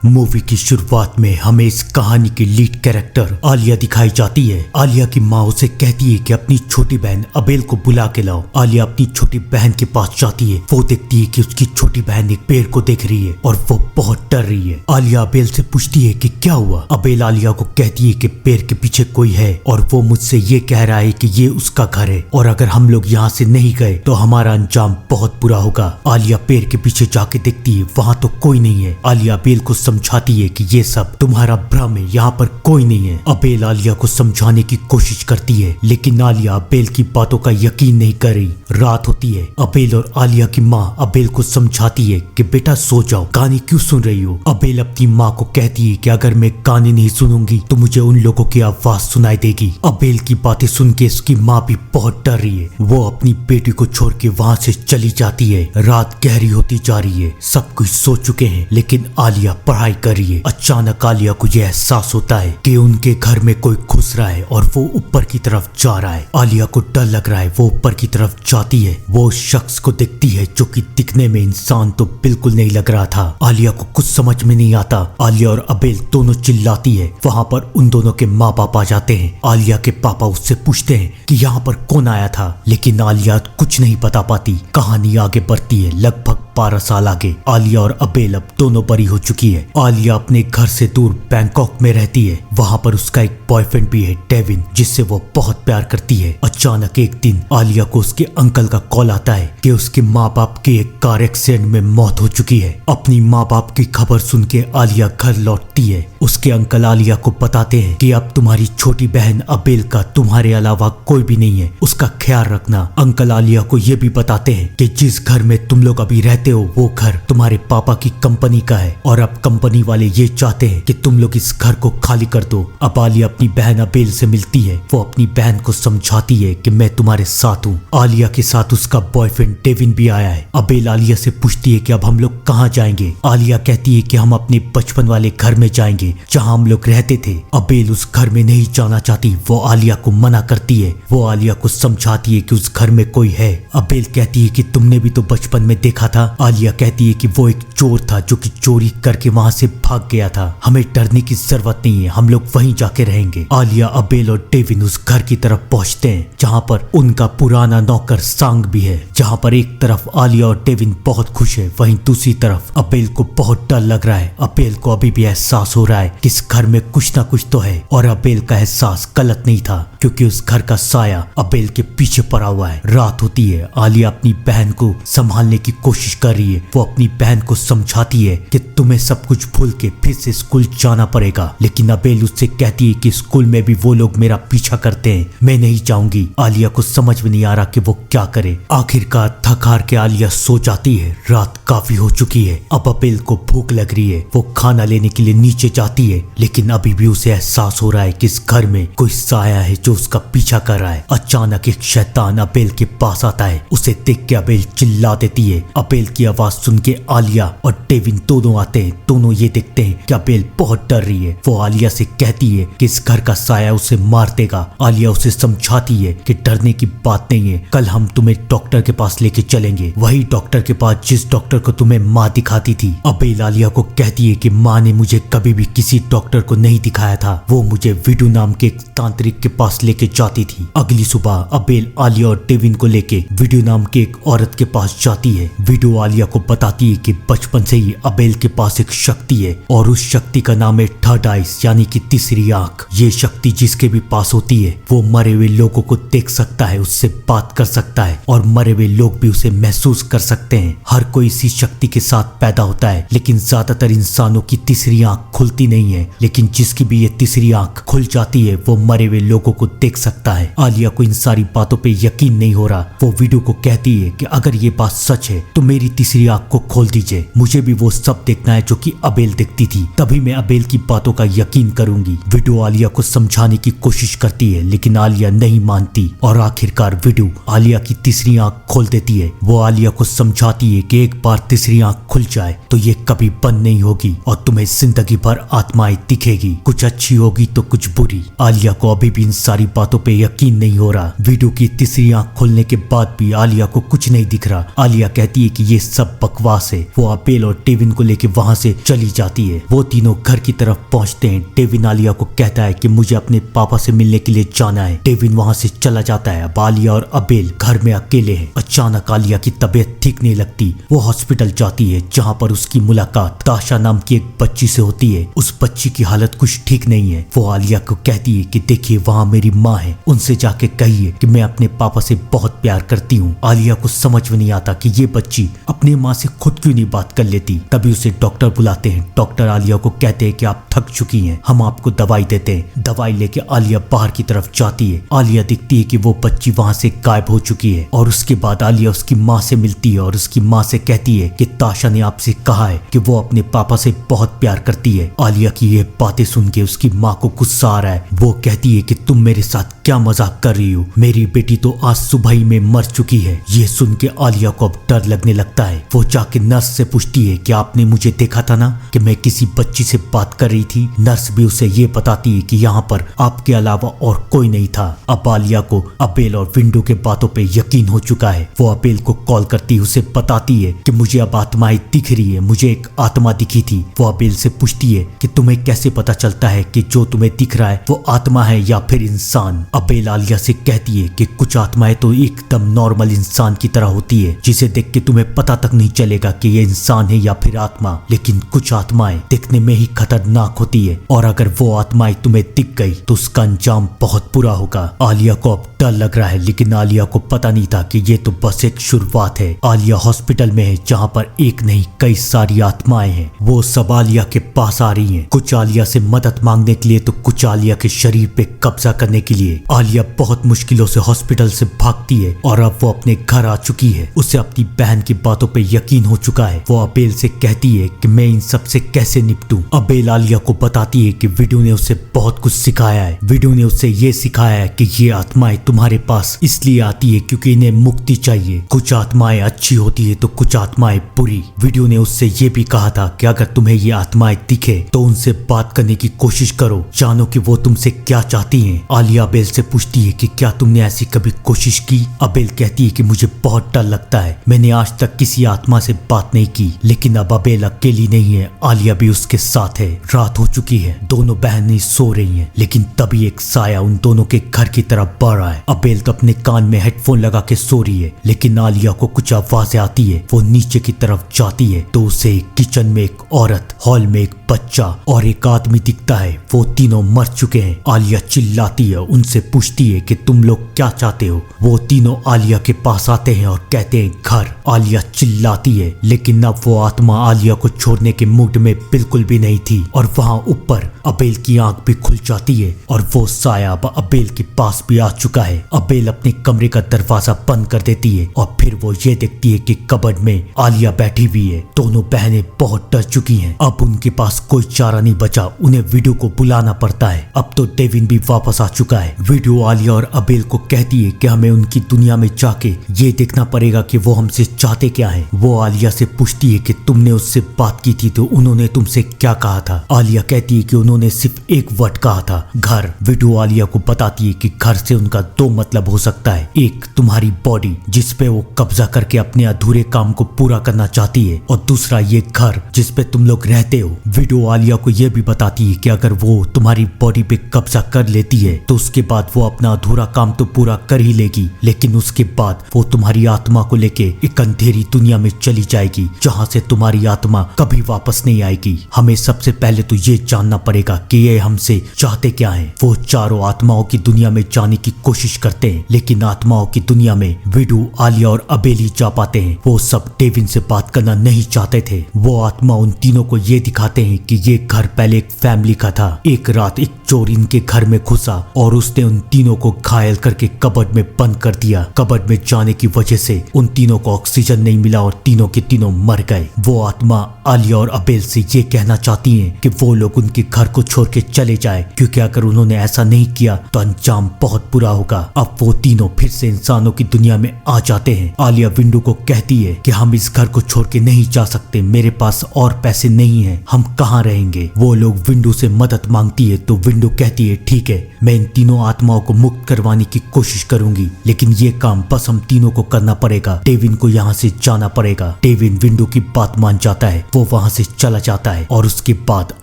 Movie की शुरुआत में हमें इस कहानी की लीड कैरेक्टर आलिया दिखाई जाती है। आलिया की माँ उसे कहती है कि अपनी छोटी बहन अबेल को बुला के लाओ। आलिया अपनी छोटी बहन के पास जाती है। वो देखती है कि उसकी छोटी बहन एक पेड़ को देख रही है और वो बहुत डर रही है। आलिया अबेल से पूछती है कि क्या हुआ। अबेल आलिया को कहती है कि पेड़ के पीछे कोई है और वो मुझसे ये कह रहा है कि ये उसका घर है और अगर हम लोग यहाँ से नहीं गए तो हमारा अंजाम बहुत बुरा होगा। आलिया पेड़ के पीछे जाके देखती है, वहाँ तो कोई नहीं है। आलिया अबेल को समझाती है कि ये सब तुम्हारा भ्रम है, यहाँ पर कोई नहीं है। अबेल आलिया को समझाने की कोशिश करती है लेकिन आलिया अबेल की बातों का यकीन नहीं कर रही। रात होती है। अबेल और आलिया की माँ अबेल को समझाती है कि बेटा सो जाओ, गाने क्यों सुन रही हो। अबेल अपनी माँ को कहती है कि अगर मैं गाने नहीं सुनूंगी तो मुझे उन लोगों की आवाज सुनाई देगी। अबेल की बातें सुन के उसकी माँ भी बहुत डर रही है। वो अपनी बेटी को छोड़ के वहाँ से चली जाती है। रात गहरी होती जा रही है। सब कुछ सो चुके हैं लेकिन आलिया पढ़ाई कर रही है। अचानक आलिया को यह एहसास होता है कि उनके घर में कोई घुस रहा है और वो ऊपर की तरफ जा रहा है। आलिया को डर लग रहा है। वो ऊपर की तरफ जाती है। वो उस शख्स को देखती है जो कि दिखने में इंसान तो बिल्कुल नहीं लग रहा था। आलिया को कुछ समझ में नहीं आता। आलिया और अबेल दोनों चिल्लाती है। वहाँ पर उन दोनों के माँ बाप आ जाते हैं। आलिया के पापा उससे पूछते हैं कि यहाँ पर कौन आया था, लेकिन आलिया कुछ नहीं बता पाती। कहानी आगे बढ़ती है। लगभग 12 साल आगे आलिया और अबेल अब दोनों बड़ी हो चुकी है। आलिया अपने घर से दूर बैंकॉक में रहती है। वहाँ पर उसका एक बॉयफ्रेंड भी है, डेविन, जिससे वो बहुत प्यार करती है। अचानक एक दिन आलिया को उसके अंकल का कॉल आता है कि उसके माँ बाप की एक कार एक्सीडेंट में मौत हो चुकी है। अपनी माँ बाप की खबर सुन के आलिया घर लौटती है। उसके अंकल आलिया को बताते हैं कि अब तुम्हारी छोटी बहन अबेल का तुम्हारे अलावा कोई भी नहीं है, उसका ख्याल रखना। अंकल आलिया को ये भी बताते हैं कि जिस घर में तुम लोग अभी रहते हो वो घर तुम्हारे पापा की कंपनी का है और अब कंपनी वाले ये चाहते हैं कि तुम लोग इस घर को खाली कर दो। अब आलिया अपनी बहन अबेल से मिलती है। वो अपनी बहन को समझाती है कि मैं तुम्हारे साथ हूँ। आलिया के साथ उसका बॉयफ्रेंड डेविन भी आया है। अबेल आलिया से पूछती है कि अब हम लोग कहाँ जाएंगे। आलिया कहती है कि हम अपने बचपन वाले घर में जाएंगे जहाँ हम लोग रहते थे। अबेल उस घर में नहीं जाना चाहती। वो आलिया को मना करती है। वो आलिया को समझाती है कि उस घर में कोई है। अबेल कहती है कि तुमने भी तो बचपन में देखा था। आलिया कहती है कि वो एक चोर था जो कि चोरी करके वहाँ से भाग गया था। हमें डरने की जरूरत नहीं है, हम लोग वहीं जाके रहेंगे। आलिया, अबेल और डेविन उस घर की तरफ पहुँचते हैं जहाँ पर उनका पुराना नौकर सांग भी है। जहाँ पर एक तरफ आलिया और डेविन बहुत खुश है, वहीं दूसरी तरफ अबेल को बहुत डर लग रहा है। अबेल को अभी भी एहसास हो रहा है कि इस घर में कुछ ना कुछ तो है और अबेल का एहसास गलत नहीं था क्योंकि उस घर का साया अबेल के पीछे पड़ा हुआ है। रात होती है। आलिया अपनी बहन को संभालने की कोशिश कर रही है। वो अपनी बहन को समझाती है कि तुम्हें सब कुछ भूल के फिर से स्कूल जाना पड़ेगा, लेकिन अबेल उससे कहती है कि स्कूल में भी वो लोग मेरा पीछा करते हैं, मैं नहीं जाऊंगी। आलिया को समझ में नहीं आ रहा कि वो क्या करे। आखिरकार थक हार के आलिया सो जाती है। रात काफी हो चुकी है। अब अबेल को भूख लग रही है। वो खाना लेने के लिए नीचे जाती है लेकिन अभी भी उसे एहसास हो रहा है कि इस घर में कोई साया है जो उसका पीछा कर रहा है। अचानक एक शैतान अबेल के पास आता है। उसे देख के अबेल चिल्ला देती है। अबेल की आवाज सुन के आलिया और डेविन दोनों आते हैं। दोनों ये देखते हैं कि अबेल बहुत डर रही है। वो आलिया से कहती है कि इस घर का साया उसे मार देगा। आलिया उसे समझाती है कि डरने की बात नहीं है, कल हम तुम्हें डॉक्टर के पास लेके चलेंगे, वही डॉक्टर के पास जिस डॉक्टर को तुम्हें माँ दिखाती थी। अबेल आलिया को कहती है कि माँ ने मुझे कभी भी किसी डॉक्टर को नहीं दिखाया था, वो मुझे विडू नाम के एक तांत्रिक के पास लेके जाती थी। अगली सुबह अबेल आलिया और डेविन को लेके विडू नाम के एक औरत के पास जाती है। विडू आलिया को बताती है कि बचपन से ही अबेल के पास एक शक्ति है और उस शक्ति का नाम है थर्ड आइज, यानी कि तीसरी आंख। ये शक्ति जिसके भी पास होती है वो मरे हुए लोगों को देख सकता है, उससे बात कर सकता है और मरे हुए लोग भी उसे महसूस कर सकते हैं। हर कोई इसी शक्ति के साथ पैदा होता है लेकिन ज्यादातर इंसानों की तीसरी आंख खुलती नहीं है, लेकिन जिसकी भी ये तीसरी आंख खुल जाती है वो मरे हुए लोगों को देख सकता है। आलिया को इन सारी बातों पे यकीन नहीं हो रहा। वो विडू को कहती है कि अगर ये बात सच है तो मेरी तीसरी आंख को खोल दीजिए, मुझे भी वो सब देखना है जो कि अबेल देखती थी, तभी मैं अबेल की बातों का यकीन करूंगी। विडू आलिया को समझाने की कोशिश करती है लेकिन आलिया नहीं मानती और आखिरकार विडू आलिया की तीसरी आंख खोल देती है। वो आलिया को समझाती है कि एक बार तीसरी आंख खुल जाए तो ये कभी बंद नहीं होगी और तुम्हें जिंदगी भर आत्माएं दिखेगी, कुछ अच्छी होगी तो कुछ बुरी। आलिया को अभी भी इन सारी सारी बातों पे यकीन नहीं हो रहा। वीडियो की तीसरी आंख खोलने के बाद भी आलिया को कुछ नहीं दिख रहा। आलिया कहती है कि ये सब बकवास है। वो अबेल और डेविन को लेके वहाँ से चली जाती है। वो तीनों घर की तरफ पहुँचते हैं। डेविन आलिया को कहता है कि मुझे अपने पापा से मिलने के लिए जाना है। डेविन वहाँ से चला जाता है। अब आलिया और अबेल घर में अकेले हैं। अचानक आलिया की तबीयत ठीक नहीं लगती। वो हॉस्पिटल जाती है जहाँ पर उसकी मुलाकात ताशा नाम की एक बच्ची से होती है। उस बच्ची की हालत कुछ ठीक नहीं है। वो आलिया को कहती है कि देखिए वहाँ मेरी माँ है, उनसे जाके कहिए कि मैं अपने पापा से बहुत प्यार करती हूँ। आलिया को समझ में नहीं आता कि ये बच्ची अपनी माँ से खुद क्यों नहीं बात कर लेती। तभी उसे डॉक्टर बुलाते हैं। डॉक्टर आलिया को कहते हैं कि आप थक चुकी हैं, हम आपको दवाई देते हैं। दवाई लेके आलिया बाहर की तरफ जाती है। आलिया दिखती है कि वो बच्ची वहाँ से गायब हो चुकी है। और उसके बाद आलिया उसकी माँ से मिलती है और उसकी माँ से कहती है कि ताशा ने आपसे कहा है कि वो अपने पापा से बहुत प्यार करती है। आलिया की ये बातें सुन के उसकी माँ को गुस्सा आ रहा है। वो कहती है कि तुम मेरे साथ क्या मजाक कर रही हो, मेरी बेटी तो आज सुबह ही में मर चुकी है। ये सुन के आलिया को अब डर लगने लगता है। वो जाके नर्स से पूछती है कि आपने मुझे देखा था ना कि मैं किसी बच्ची से बात कर रही थी। नर्स भी उसे ये बताती है कि यहाँ पर आपके अलावा और कोई नहीं था। अब आलिया को अबेल और विंडो के बातों पे यकीन हो चुका है। वो अबेल को कॉल करती है, उसे बताती है कि मुझे अब आत्माएं दिख रही है, मुझे एक आत्मा दिखी थी। वो अबेल से पूछती है कि तुम्हें कैसे पता चलता है कि जो तुम्हें दिख रहा है वो आत्मा है या फिर इंसान। अबेल आलिया से कहती है कि कुछ आत्माएं तो एकदम नॉर्मल इंसान की तरह होती है, जिसे देख के तुम्हें पता तक नहीं चलेगा कि ये इंसान है या फिर आत्मा। लेकिन कुछ आत्माएं दिखने में ही खतरनाक होती है और अगर वो आत्माएं तुम्हें दिख गई तो उसका अंजाम बहुत बुरा होगा। आलिया को अब डर लग रहा है, लेकिन आलिया को पता नहीं था कि ये तो बस एक शुरुआत है। आलिया हॉस्पिटल में है जहाँ पर एक नहीं कई सारी आत्माएं हैं। वो सब आलिया के पास आ रही हैं, कुछ आलिया से मदद मांगने के लिए तो कुछ आलिया के शरीर पे कब्जा करने के लिए। आलिया बहुत मुश्किलों से हॉस्पिटल से भागती है और अब वो अपने घर आ चुकी है। उसे अपनी बहन की बातों पे यकीन हो चुका है। वो अबेल से कहती है कि मैं इन सब से कैसे निपटूं। अबेल आलिया को बताती है कि विडो ने उसे बहुत कुछ सिखाया है। विडो ने उसे ये सिखाया है कि ये आत्माएं तुम्हारे पास इसलिए आती है क्योंकि इन्हें मुक्ति चाहिए। कुछ आत्माएं अच्छी होती है तो कुछ आत्माएं बुरी। विडो ने उससे ये भी कहा था कि अगर तुम्हें ये आत्माएं दिखे तो उनसे बात करने की कोशिश करो, जानो कि वो तुमसे क्या चाहती हैं। आलिया अबेल से पूछती है कि क्या तुमने ऐसी कभी कोशिश की। अबेल कहती है कि मुझे बहुत डर लगता है, मैंने आज तक किसी आत्मा से बात नहीं की। लेकिन अब अबेल अकेली नहीं है, आलिया भी उसके साथ है। रात हो चुकी है, दोनों बहनें सो रही हैं, लेकिन तभी एक साया उन दोनों के घर की तरफ बढ़ रहा है। अबेल तो अपने कान में हेडफोन लगा के सो रही है, लेकिन आलिया को कुछ आवाजें आती है। वो नीचे की तरफ जाती है तो उसे किचन में एक औरत, हॉल में एक बच्चा और एक आदमी दिखता है। वो तीनों मर चुके हैं। आलिया चिल्लाती है, उनसे पूछती है कि तुम लोग क्या चाहते हो। वो तीनों आलिया के पास आते हैं और कहते हैं घर। आलिया चिल्लाती है, लेकिन अब वो आत्मा आलिया को छोड़ने के मूड में बिल्कुल भी नहीं थी। और वहाँ ऊपर अबेल की आंख भी खुल जाती है और वो साया अब अबेल के पास भी आ चुका है। अबेल अपने कमरे का दरवाजा बंद कर देती है और फिर वो ये देखती है कि कबर्ड में आलिया बैठी हुई है। दोनों बहनें बहुत डर चुकी हैं। अब उनके पास कोई चारा नहीं बचा, उन्हें विडो को बुलाना पड़ता है। अब तो डेविन भी वापस आ चुका है। विडो आलिया और अबेल को कहती है कि हमें उनकी दुनिया में जाके ये देखना पड़ेगा कि वो हमसे चाहते क्या है। वो आलिया से पूछती है कि तुमने उससे बात की थी तो उन्होंने तुमसे क्या कहा था। आलिया कहती है कि उन्होंने सिर्फ एक वर्ड कहा था, घर। विडो आलिया को बताती है कि घर से उनका दो मतलब हो सकता है, एक तुम्हारी बॉडी जिसपे वो कब्जा करके अपने अधूरे काम को पूरा करना चाहती है, और दूसरा ये घर जिसपे तुम लोग रहते हो। विडो आलिया को यह भी बताती है कि अगर वो तुम्हारी बॉडी पे कब्जा कर लेती है तो उसके बाद वो अपना अधूरा काम तो पूरा कर ही लेगी, लेकिन उसके बाद वो तुम्हारी आत्मा को लेके एक अंधेरी दुनिया में चली जाएगी जहाँ से तुम्हारी आत्मा कभी वापस नहीं आएगी। हमें सबसे पहले तो ये जानना पड़ेगा कि ये हमसे चाहते क्या है। वो चारों आत्माओं की दुनिया में जाने की कोशिश करते हैं, लेकिन आत्माओं की दुनिया में विडो, आलिया और अबेल ही जा पाते हैं। वो सब डेविन से बात करना नहीं चाहते थे। वो आत्मा उन तीनों को ये दिखाते हैं कि ये घर पहले एक फैमिली का था। एक रात एक चोर इनके घर में घुसा और उसने उन तीनों को घायल करके कबर्ड में बंद कर दिया। कबर्ड में जाने की वजह से उन तीनों को ऑक्सीजन नहीं मिला और तीनों के तीनों मर गए। वो आत्मा आलिया और अबेल से ये कहना चाहती हैं कि वो लोग उनके घर को छोड़ के चले जाए, क्योंकि अगर उन्होंने ऐसा नहीं किया तो अंजाम बहुत बुरा होगा। अब वो तीनों फिर से इंसानों की दुनिया में आ जाते हैं। आलिया विंडो को कहती है कि हम इस घर को छोड़ के नहीं जा सकते, मेरे पास और पैसे नहीं है, हम कहाँ रहेंगे। वो लोग विंडो से मदद मांगती है तो विंडो कहती है ठीक है, मैं इन तीनों आत्माओं को मुक्त करवाने की कोशिश करूंगी, लेकिन ये काम बस हम तीनों को करना पड़ेगा। डेविन को यहाँ से जाना पड़ेगा। डेविन विंडो की बात मान जाता है, वो वहाँ से चला जाता है और उसके बाद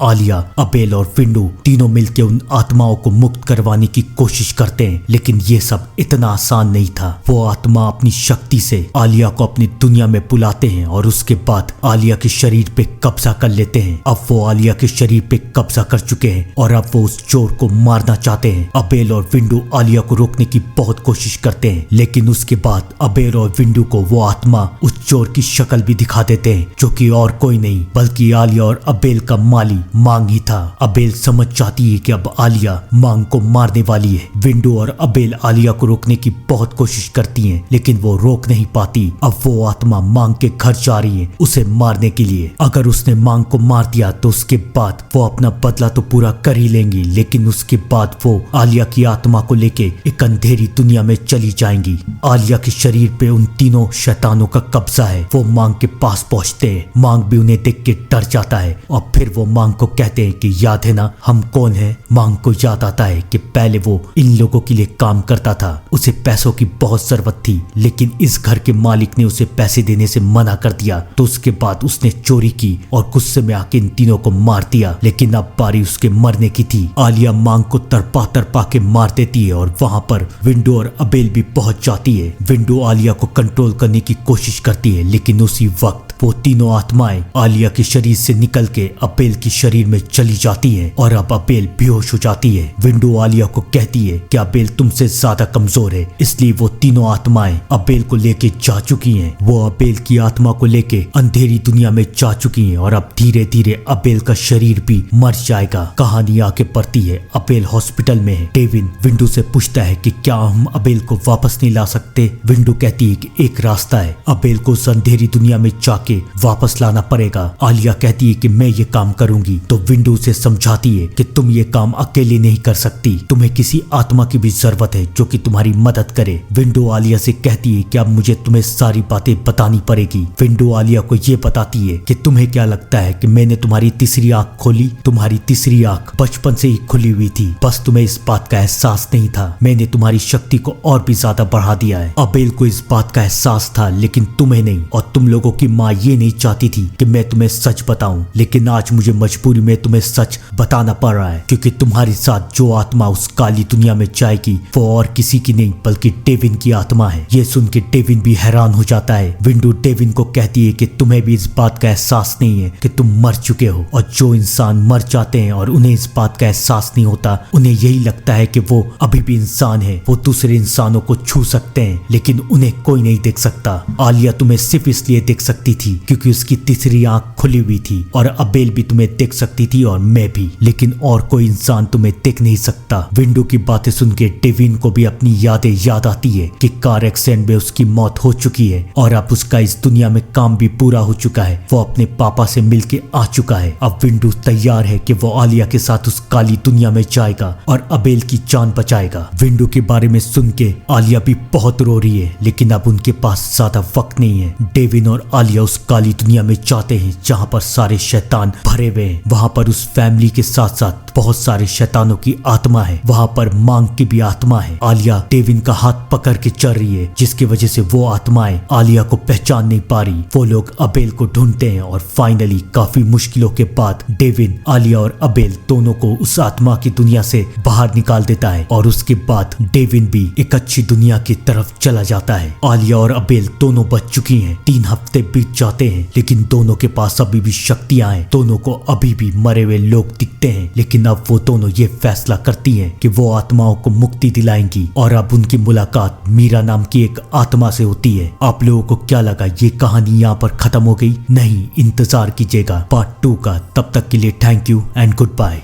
आलिया, अबेल और विंडो तीनों मिलकर उन आत्माओं को मुक्त करवाने की कोशिश करते हैं, लेकिन ये सब इतना आसान नहीं था। वो आत्मा अपनी शक्ति से आलिया को अपनी दुनिया में बुलाते हैं और उसके बाद आलिया के शरीर पे कब्जा कर लेते हैं। अब वो आलिया के शरीर पे कब्जा कर चुके हैं और अब वो उस चोर को मारना चाहते हैं। अबेल और विंडो आलिया को रोकने की बहुत कोशिश करते हैं, लेकिन उसके बाद अबेल और विंडो को वो आत्मा उस चोर की शक्ल भी दिखा देते हैं, जो कि और कोई नहीं बल्कि आलिया और अबेल का माली मांग ही था। अबेल समझ जाती है कि अब आलिया मांग को मारने वाली है। विंडो और अबेल आलिया को रोकने की बहुत कोशिश करती हैं, लेकिन वो रोक नहीं पाती। अब वो आत्मा मांग के घर जा रही है उसे मारने के लिए। अगर उसने मांग को मार दिया तो उसके बाद वो अपना बदला तो पूरा कर ही लेंगी, लेकिन उसके बाद वो आलिया की आत्मा को लेके एक अंधेरी दुनिया में चली जाएंगी। आलिया के शरीर पे उन तीनों शैतानों का कब्जा है। वो मांग के पास पहुंचते हैं। मांग भी उन्हें देख के डर जाता है और फिर वो मांग को कहते हैं कि याद है ना हम कौन है। मांग को याद आता है कि पहले वो इन लोगों के लिए काम करता था, उसे पैसों की बहुत जरूरत थी, लेकिन इस घर के मालिक ने उसे पैसे देने से मना कर दिया, तो उसके बाद उसने चोरी की और गुस्से में आके इन तीनों को मार दिया। लेकिन अब बारी उसके मरने की थी। आलिया मांग को तड़पा तड़पा के मार देती है और वहां पर विंडो और अबेल भी पहुंच जाती है। विंडो आलिया को कंट्रोल करने की कोशिश करती है, लेकिन उसी वक्त वो तीनों आत्माएं आलिया के शरीर से निकल के अबेल के शरीर में चली जाती हैं और अब अबेल बेहोश हो जाती है। विंडो आलिया को कहती है कि अबेल तुमसे ज्यादा कमजोर है, इसलिए वो तीनों आत्माएं अबेल को लेके जा चुकी हैं। वो अबेल की आत्मा को लेके अंधेरी दुनिया में जा चुकी हैं और अब धीरे धीरे अबेल का शरीर भी मर जाएगा। कहानी आगे बढ़ती है। अबेल हॉस्पिटल में है। डेविन विंडो से पूछता है कि क्या हम अबेल को वापस नहीं ला सकते। विंडो कहती है कि एक रास्ता है, अबेल को उस अंधेरी दुनिया में जाके वापस लाना पड़ेगा। आलिया कहती है कि मैं ये काम करूंगी, तो विंडो से समझाती है कि तुम ये काम अकेले नहीं कर सकती, तुम्हें किसी आत्मा की भी जरूरत है जो कि तुम्हारी मदद करे। विंडो आलिया से कहती है कि अब मुझे तुम्हें सारी बातें बतानी पड़ेगी। विंडो आलिया को ये बताती है कि तुम्हें क्या लगता है कि मैंने तुम्हारी तीसरी आंख खोली? तुम्हारी तीसरी आंख बचपन से ही खुली हुई थी, बस तुम्हें इस बात का एहसास नहीं था। मैंने तुम्हारी शक्ति को और भी ज्यादा बढ़ा दिया है। अबेल को इस बात का एहसास था, लेकिन तुम्हें नहीं, और तुम लोगों की माँ ये नहीं चाहती थी कि मैं तुम्हें सच बताऊं, लेकिन आज मुझे मजबूरी में तुम्हें सच बताना पड़ रहा है, क्योंकि तुम्हारे साथ जो आत्मा उस काली दुनिया में जाएगी वो और किसी की नहीं बल्कि डेविन की आत्मा है। ये सुन के डेविन भी हैरान हो जाता है। विंडो डेविन को कहती है कि तुम्हें भी इस बात का एहसास नहीं है कि तुम मर चुके हो, और जो इंसान मर जाते हैं और उन्हें इस बात का एहसास नहीं होता, उन्हें यही लगता है कि वो अभी भी इंसान है, वो दूसरे इंसानों को छू सकते हैं, लेकिन उन्हें कोई नहीं देख सकता। आलिया तुम्हें सिर्फ इसलिए देख सकती थी क्योंकि उसकी तीसरी आंख खुली हुई थी, और अबेल भी तुम्हें देख सकती थी और मैं भी, लेकिन और कोई इंसान तुम्हें देख नहीं सकता। विंडो की बातें सुन के डेविन को भी अपनी यादें याद आती है कि कार एक्सीडेंट में उसकी मौत हो चुकी है और अब उसका इस दुनिया में काम भी पूरा हो चुका है। वो अपने पापा से मिलके आ चुका है। अब विंडो तैयार है कि वो आलिया के साथ उस काली दुनिया में जाएगा और अबेल की जान बचाएगा। विंडो के बारे में सुन के आलिया भी बहुत रो रही है, लेकिन अब उनके पास ज्यादा वक्त नहीं है। डेविन और आलिया उस काली दुनिया में जाते हैं जहाँ पर सारे शैतान भरे हुए हैं। वहाँ पर उस फैमिली के साथ साथ बहुत सारे शैतानों की आत्मा है। वहाँ पर मांग की भी आत्मा है। आलिया डेविन का हाथ पकड़ के चल रही है, जिसकी वजह से वो आत्माएं आलिया को पहचान नहीं पा रही। वो लोग अबेल को ढूंढते हैं और फाइनली काफी मुश्किलों के बाद डेविन, आलिया और अबेल दोनों को उस आत्मा की दुनिया से बाहर निकाल देता है और उसके बाद डेविन भी एक अच्छी दुनिया की तरफ चला जाता है। आलिया और अबेल दोनों बच चुकी हैं। 3 हफ्ते बीत जाते हैं, लेकिन दोनों के पास अभी भी शक्तियां हैं। दोनों को अभी भी मरे हुए लोग दिखते हैं, लेकिन अब वो दोनों ये फैसला करती हैं कि वो आत्माओं को मुक्ति दिलाएंगी, और अब उनकी मुलाकात मीरा नाम की एक आत्मा से होती है। आप लोगों को क्या लगा ये कहानी यहाँ पर खत्म हो गई? नहीं, इंतजार कीजिएगा पार्ट 2 का। तब तक के लिए thank you and good bye.